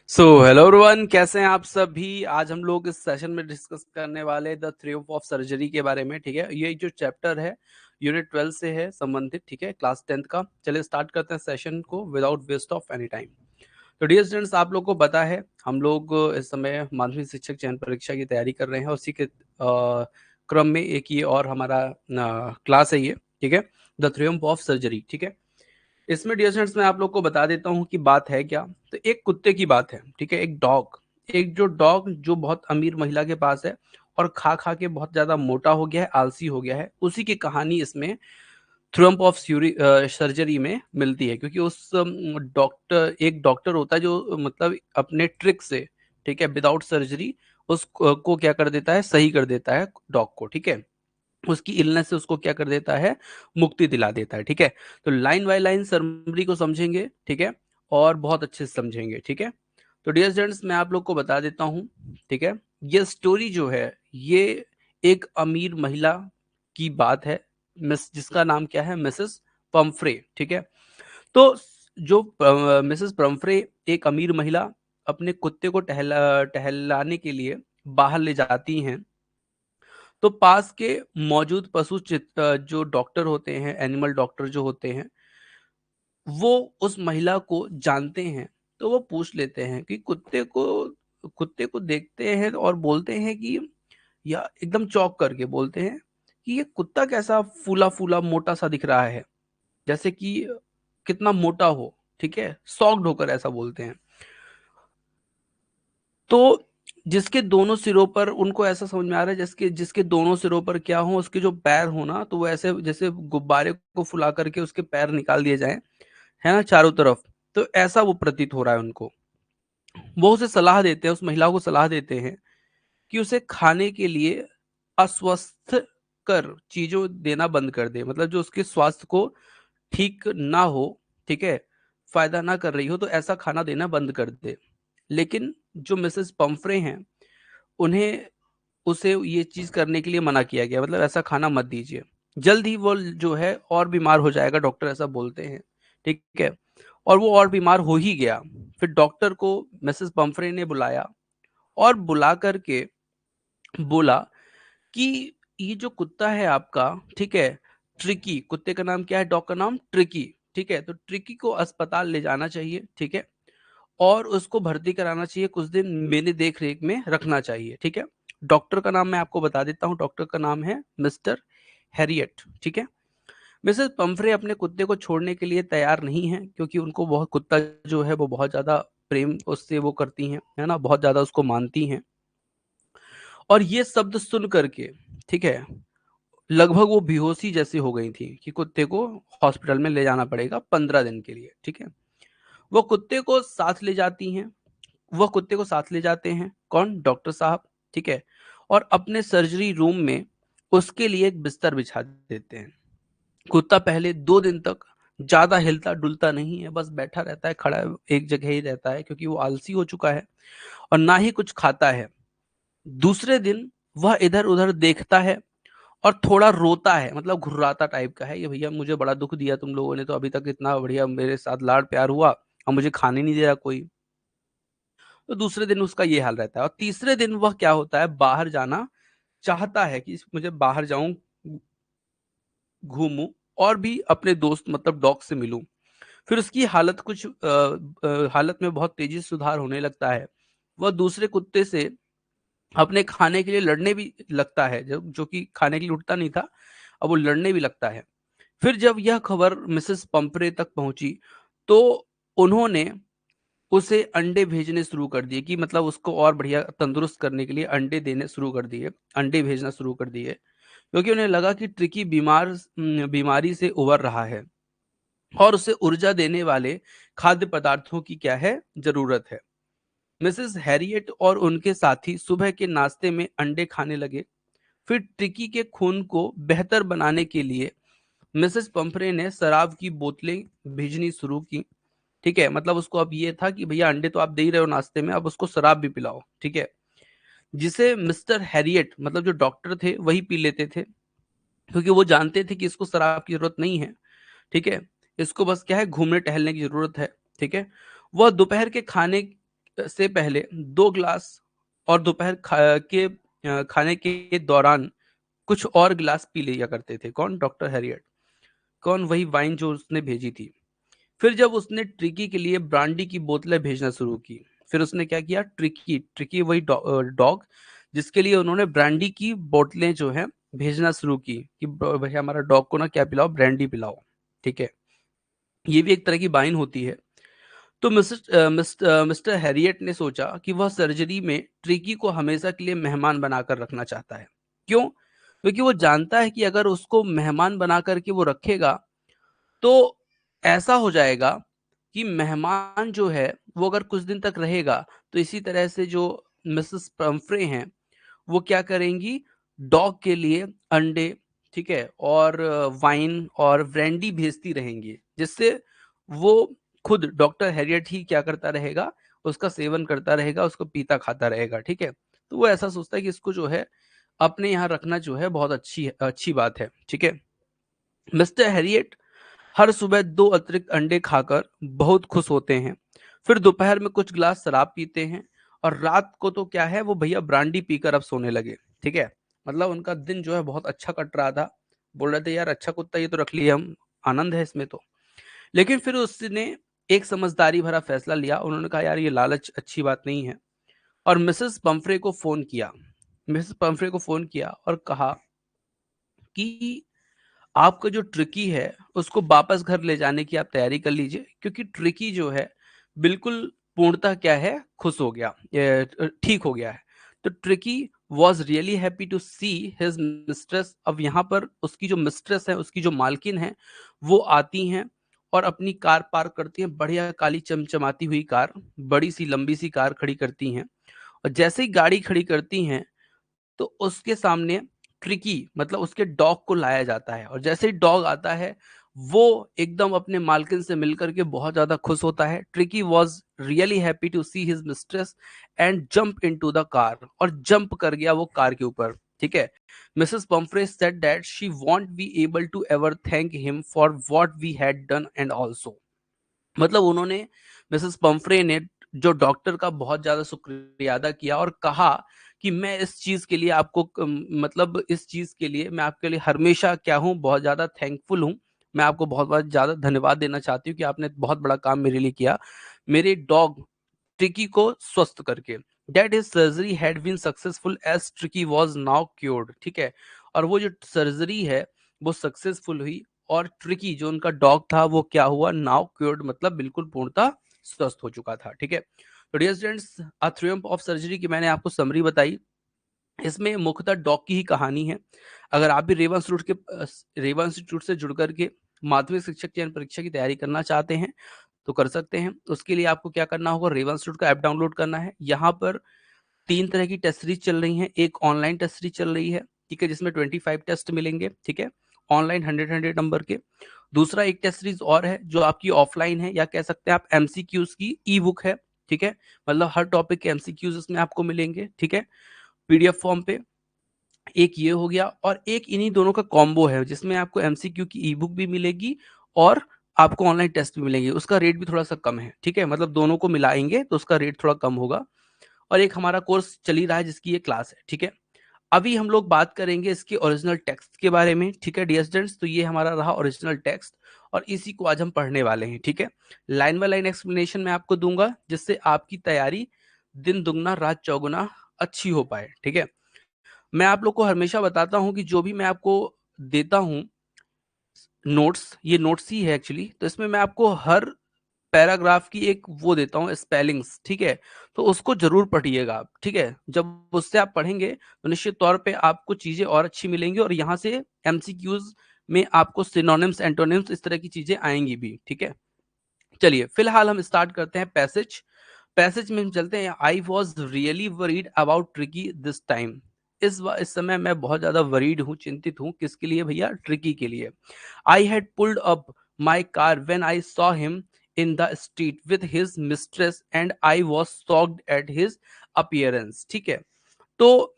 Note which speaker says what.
Speaker 1: Hello everyone, कैसे हैं आप सभी। आज हम लोग इस सेशन में डिस्कस करने वाले द थ्योरी ऑफ सर्जरी के बारे में। ठीक है, ये जो चैप्टर है यूनिट 12 से है संबंधित। ठीक है, क्लास 10th का। चलिए स्टार्ट करते हैं सेशन को without waste of any time. तो डियर स्टूडेंट्स, आप लोग को पता है हम लोग इस समय माध्यमिक शिक्षक चयन परीक्षा की तैयारी कर रहे हैं, और उसी के क्रम में एक ये और हमारा क्लास है ये। ठीक है, द थ्योरी ऑफ सर्जरी। ठीक है, इसमें डियर स्टूडेंट्स मैं आप लोग को बता देता हूँ कि बात है क्या। तो एक कुत्ते की बात है। ठीक है, एक डॉग, एक जो डॉग जो बहुत अमीर महिला के पास है और खा खा के बहुत ज्यादा मोटा हो गया है, आलसी हो गया है, उसी की कहानी इसमें थ्योरम ऑफ सर्जरी में मिलती है। क्योंकि उस डॉक्टर, एक डॉक्टर होता है जो मतलब अपने ट्रिक से, ठीक है, विदाउट सर्जरी उस को क्या कर देता है, सही कर देता है डॉग को। ठीक है, उसकी इलनेस से उसको क्या कर देता है, मुक्ति दिला देता है। ठीक है, तो लाइन बाय लाइन समरी को समझेंगे। ठीक है, और बहुत अच्छे से समझेंगे। ठीक है, तो डियर स्टूडेंट्स मैं आप लोग को बता देता हूँ। ठीक है, ये स्टोरी जो है ये एक अमीर महिला की बात है, मिस जिसका नाम क्या है, मिसेस पम्फ्रे। ठीक है, तो जो मिसेस पम्फ्रे, एक अमीर महिला, अपने कुत्ते को टहलाने के लिए बाहर ले जाती हैं। तो पास के मौजूद जो डॉक्टर होते हैं, एनिमल डॉक्टर जो होते हैं, वो उस महिला को जानते हैं। तो वो पूछ लेते हैं कि कुत्ते को देखते हैं और बोलते हैं कि, या एकदम चौंक करके बोलते हैं कि ये कुत्ता कैसा फूला फूला मोटा सा दिख रहा है, जैसे कि कितना मोटा हो। ठीक है, शॉक्ड होकर ऐसा बोलते हैं। तो जिसके दोनों सिरों पर, उनको ऐसा समझ में आ रहा है जिसके जिसके दोनों सिरों पर क्या हो, उसके जो पैर हो ना, तो वो ऐसे जैसे गुब्बारे को फुला करके उसके पैर निकाल दिए जाएं, है ना, चारों तरफ। तो ऐसा वो प्रतीत हो रहा है उनको। वो उसे सलाह देते हैं, उस महिला को सलाह देते हैं कि उसे खाने के लिए अस्वस्थ कर चीजों देना बंद कर दे, मतलब जो उसके स्वास्थ्य को ठीक ना हो, ठीक है, फायदा ना कर रही हो, तो ऐसा खाना देना बंद कर दे। लेकिन जो मिसेस पम्फ्रे हैं, उन्हें उसे ये चीज करने के लिए मना किया गया, मतलब ऐसा खाना मत दीजिए, जल्द ही वो जो है और बीमार हो जाएगा, डॉक्टर ऐसा बोलते हैं। ठीक है, और वो और बीमार हो ही गया। फिर डॉक्टर को मिसेस पम्फ्रे ने बुलाया, और बुला करके बोला कि ये जो कुत्ता है आपका, ठीक है, ट्रिकी, कुत्ते का नाम क्या है, डॉग का नाम ट्रिकी। ठीक है, तो ट्रिकी को अस्पताल ले जाना चाहिए। ठीक है, और उसको भर्ती कराना चाहिए, कुछ दिन मेरे देख रेख में रखना चाहिए। ठीक है, डॉक्टर का नाम मैं आपको बता देता हूँ, डॉक्टर का नाम है मिस्टर हैरियट। ठीक है, मिसेस पम्फ्रे अपने कुत्ते को छोड़ने के लिए तैयार नहीं है, क्योंकि उनको बहुत, कुत्ता जो है वो बहुत ज्यादा प्रेम उससे वो करती हैं, है ना, बहुत ज्यादा उसको मानती हैं। और ये शब्द सुन करके, ठीक है, लगभग वो बेहोशी जैसी हो गई थी कि कुत्ते को हॉस्पिटल में ले जाना पड़ेगा 15 दिन के लिए। ठीक है, वो कुत्ते को साथ ले जाती हैं, वह कुत्ते को साथ ले जाते हैं, कौन, डॉक्टर साहब। ठीक है, और अपने सर्जरी रूम में उसके लिए एक बिस्तर बिछा देते हैं। कुत्ता पहले 2 दिन तक ज्यादा हिलता डुलता नहीं है, बस बैठा रहता है, खड़ा एक जगह ही रहता है, क्योंकि वो आलसी हो चुका है, और ना ही कुछ खाता है। दूसरे दिन वह इधर उधर देखता है और थोड़ा रोता है, मतलब घुर्राता टाइप का है, ये भैया मुझे बड़ा दुख दिया तुम लोगों ने, तो अभी तक इतना बढ़िया मेरे साथ लाड प्यार हुआ, और मुझे खाने नहीं दे रहा कोई। तो दूसरे दिन उसका ये हाल रहता है, और तीसरे दिन वह क्या होता है, बाहर जाना चाहता है कि मुझे बाहर जाऊं, घूमूं, और भी अपने दोस्त मतलब डॉग से मिलूं। फिर उसकी हालत हालत में बहुत तेजी से सुधार होने लगता है। वह दूसरे कुत्ते से अपने खाने के लिए लड़ने भी लगता है, जो कि खाने के लिए उठता नहीं था, अब वो लड़ने भी लगता है। फिर जब यह खबर मिसेस पंपरे तक पहुंची, तो उन्होंने उसे अंडे भेजने शुरू कर दिए, कि मतलब उसको और बढ़िया तंदुरुस्त करने के लिए अंडे देने शुरू कर दिए, अंडे भेजना शुरू कर दिए, क्योंकि उन्हें लगा कि ट्रिकी बीमारी से उबर रहा है, और उसे ऊर्जा देने वाले खाद्य पदार्थों की क्या है, जरूरत है। मिसेस हैरियट और उनके साथी सुबह के नाश्ते में अंडे खाने लगे। फिर ट्रिकी के खून को बेहतर बनाने के लिए मिसेस पंपरे ने शराब की बोतलें भेजनी शुरू की। ठीक है, मतलब उसको अब ये था कि भैया अंडे तो आप दे ही रहे हो नाश्ते में, अब उसको शराब भी पिलाओ। ठीक है, जिसे मिस्टर हैरियट, मतलब जो डॉक्टर थे, वही पी लेते थे, क्योंकि वो जानते थे कि इसको शराब की जरूरत नहीं है। ठीक है, इसको बस क्या है, घूमने टहलने की जरूरत है। ठीक है, वह दोपहर के खाने से पहले 2 ग्लास और दोपहर खाने के दौरान कुछ और गिलास पी लिया करते थे। कौन? Doctor Harriet. कौन? वही वाइन जो उसने भेजी थी। फिर जब उसने ट्रिकी के लिए ब्रांडी की बोतलें भेजना शुरू की, फिर उसने क्या किया? ट्रिकी ट्रिकी वही डॉग जिसके लिए उन्होंने ब्रांडी की बोतलें जो है भेजना शुरू की कि भैया हमारा डॉग को ना क्या पिलाओ? ब्रांडी पिलाओ। ठीक है, ये भी एक तरह की वाइन होती है। तो मिस्टर हैरियट ने सोचा कि वह सर्जरी में ट्रिकी को हमेशा के लिए मेहमान बनाकर रखना चाहता है। क्यों? क्योंकि वो जानता है कि अगर उसको मेहमान बना करके वो रखेगा तो ऐसा हो जाएगा कि मेहमान जो है वो अगर कुछ दिन तक रहेगा तो इसी तरह से जो मिसेस पम्फ्रे हैं वो क्या करेंगी? डॉग के लिए अंडे, ठीक है, और वाइन और ब्रांडी भेजती रहेंगी, जिससे वो खुद डॉक्टर हैरियट ही क्या करता रहेगा? उसका सेवन करता रहेगा, उसको पीता खाता रहेगा। ठीक है, तो वो ऐसा सोचता है कि इसको जो है अपने यहाँ रखना जो है बहुत अच्छी अच्छी बात है। ठीक है, मिस्टर हैरियट हर सुबह 2 अतिरिक्त अंडे खाकर बहुत खुश होते हैं। फिर दोपहर में कुछ ग्लास शराब पीते हैं और रात को तो क्या है वो भैया ब्रांडी पीकर अब सोने लगे। ठीक है, मतलब उनका दिन जो है बहुत अच्छा कट रहा था। बोल रहे थे यार अच्छा कुत्ता ये तो रख लिए हम, आनंद है इसमें तो। लेकिन फिर उसने एक समझदारी भरा फैसला लिया। उन्होंने कहा यार ये लालच अच्छी बात नहीं है, और मिसेस पम्फ्रे को फोन किया। मिसेस पम्फ्रे को फोन किया और कहा कि आपका जो ट्रिकी है उसको वापस घर ले जाने की आप तैयारी कर लीजिए, क्योंकि ट्रिकी जो है बिल्कुल पूर्णतः क्या है खुश हो गया, ठीक हो गया है। तो Tricky was really happy to see his mistress. अब यहाँ पर उसकी जो मिस्ट्रेस है, उसकी जो मालकिन है, वो आती हैं और अपनी कार पार्क करती हैं। बढ़िया काली चमचमाती हुई कार, बड़ी सी लंबी सी कार खड़ी करती हैं। और जैसे ही गाड़ी खड़ी करती हैं तो उसके सामने ट्रिकी मतलब उसके डॉग को लाया जाता है, और जैसे ही डॉग आता है वो एकदम अपने मालकिन से मिलकर के बहुत ज्यादा खुश होता है। Tricky was really happy to see his mistress and jump into the car, और जंप कर गया वो कार के ऊपर। ठीक है, Mrs Pumphrey said that she won't be able to ever thank him for what we had done and also. मतलब उन्होंने, मिसेस पम्फ्रे ने जो डॉक्टर का बहुत ज्यादा शुक्रिया अदा किया और कहा कि मैं इस चीज के लिए आपको मतलब इस चीज के लिए मैं आपके लिए हमेशा क्या हूँ, बहुत ज्यादा थैंकफुल हूँ। मैं आपको बहुत बहुत ज्यादा धन्यवाद देना चाहती हूँ कि आपने बहुत बड़ा काम मेरे लिए किया, मेरे डॉग ट्रिकी को स्वस्थ करके। That is surgery had been successful as Tricky was now cured. ठीक है, और वो जो सर्जरी है वो सक्सेसफुल हुई, और ट्रिकी जो उनका डॉग था वो क्या हुआ? नाउ क्योर्ड, मतलब बिल्कुल पूर्णतः स्वस्थ हो चुका था। ठीक है, तो dear students, a triumph of surgery की मैंने आपको समरी बताई। इसमें मुख्यतः डॉग की ही कहानी है। अगर आप भी रेवा इंस्टीट्यूट से जुड़ करके माध्यमिक शिक्षक चयन परीक्षा की तैयारी करना चाहते हैं तो कर सकते हैं। उसके लिए आपको क्या करना होगा? रेवा इंस्टीट्यूट का ऐप डाउनलोड करना है। यहाँ पर 3 तरह की टेस्ट सीरीज चल रही हैं। एक ऑनलाइन टेस्ट सीरीज चल रही है, ठीक है, जिसमें 25 टेस्ट मिलेंगे, ठीक है, ऑनलाइन 100 नंबर के। दूसरा एक टेस्ट सीरीज और है जो आपकी ऑफलाइन है, या कह सकते हैं आप एमसीक्यूज की ई बुक है। ठीक है, मतलब हर टॉपिक के एमसीक्यूज इसमें आपको मिलेंगे, ठीक है, पीडीएफ फॉर्म पे। एक ये हो गया, और एक इन्हीं दोनों का कॉम्बो है जिसमें आपको एमसीक्यू की ई बुक भी मिलेगी और आपको ऑनलाइन टेस्ट भी मिलेंगे। उसका रेट भी थोड़ा सा कम है, ठीक है, मतलब दोनों को मिलाएंगे तो उसका रेट थोड़ा कम होगा। और एक हमारा कोर्स चल ही रहा है जिसकी ये क्लास है। ठीक है, अभी हम लोग बात करेंगे इसके ओरिजिनल टेक्स्ट के बारे में। ठीक है डियर स्टूडेंट्स, तो ये हमारा रहा ओरिजिनल टेक्स्ट और इसी को आज हम पढ़ने वाले हैं। ठीक है, लाइन बाय लाइन एक्सप्लेनेशन मैं आपको दूंगा जिससे आपकी तैयारी दिन दुगना रात चौगुना अच्छी हो पाए। ठीक है, मैं आप लोग को हमेशा बताता हूं कि जो भी मैं आपको देता हूं नोट्स, ये नोट्स ही है एक्चुअली, तो इसमें मैं आपको हर पैराग्राफ की एक वो देता हूँ स्पेलिंग्स। ठीक है, तो उसको जरूर पढ़िएगा आप। ठीक है, जब उससे आप पढ़ेंगे तो निश्चित तौर पे आपको चीजें और अच्छी मिलेंगी, और यहाँ से एमसीक्यूज में आपको सिनोनिम्स एंटोनिम्स इस तरह की चीजें आएंगी भी। ठीक है, चलिए फिलहाल हम स्टार्ट करते हैं पैसेज। पैसेज में हम चलते हैं। I was really worried about tricky this time. इस समय मैं बहुत ज्यादा वरीड हूँ, चिंतित हूँ। किसके लिए भैया? ट्रिकी के लिए। I had pulled up my car when I saw him in the street with his mistress and I was shocked at his appearance. ठीक है, तो